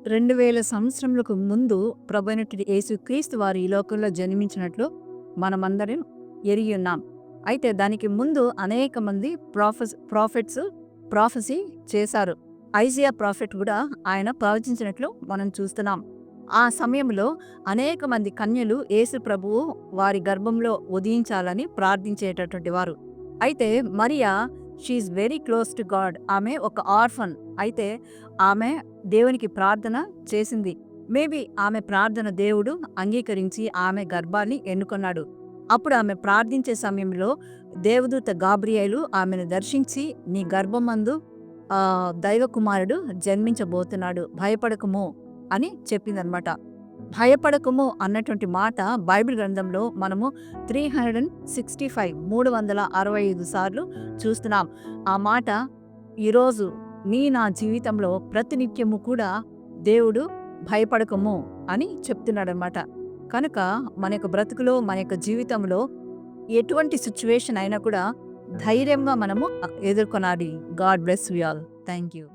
2000 సంవత్సరములకు ముందు ప్రభువైనటువంటి యేసుక్రీస్తు వారు ఈ లోకంలో జన్మించినట్లు మనమందరం ఎరిగి ఉన్నాం. అయితే దానికి ముందు అనేక మంది ప్రాఫెట్స్ ప్రాఫెసీ చేశారు. ఐజియా ప్రాఫెట్ కూడా ఆయన ప్రవచించినట్లు మనం చూస్తున్నాం. ఆ సమయంలో అనేక మంది కన్యలు యేసు ప్రభువు వారి గర్భంలో ఉదయించాలని ప్రార్థించేటటువంటి వారు. అయితే Maria she is very close to God. ఆమె ఒక ఆర్ఫన్. అయితే ఆమె దేవునికి ప్రార్థన చేసింది. మేబీ ఆమె ప్రార్థన దేవుడు అంగీకరించి ఆమె గర్భాన్ని ఎన్నుకున్నాడు. అప్పుడు ఆమె ప్రార్థించే సమయంలో దేవదూత గాబ్రియేలు ఆమెను దర్శించి, నీ గర్భమందు దైవ కుమారుడు జన్మించబోతున్నాడు, భయపడకము అని చెప్పిందనమాట. భయపడకము అన్నటువంటి మాట బైబిల్ గ్రంథంలో మనము 365 సార్లు చూస్తున్నాం. ఆ మాట ఈరోజు నా జీవితంలో ప్రతినిత్యము కూడా దేవుడు భయపడకము అని చెప్తున్నాడనమాట. కనుక మన యొక్క బ్రతుకులో, మన యొక్క జీవితంలో ఎటువంటి సిచ్యువేషన్ అయినా కూడా ధైర్యంగా మనము ఎదుర్కొనాలి. God bless you all. Thank you.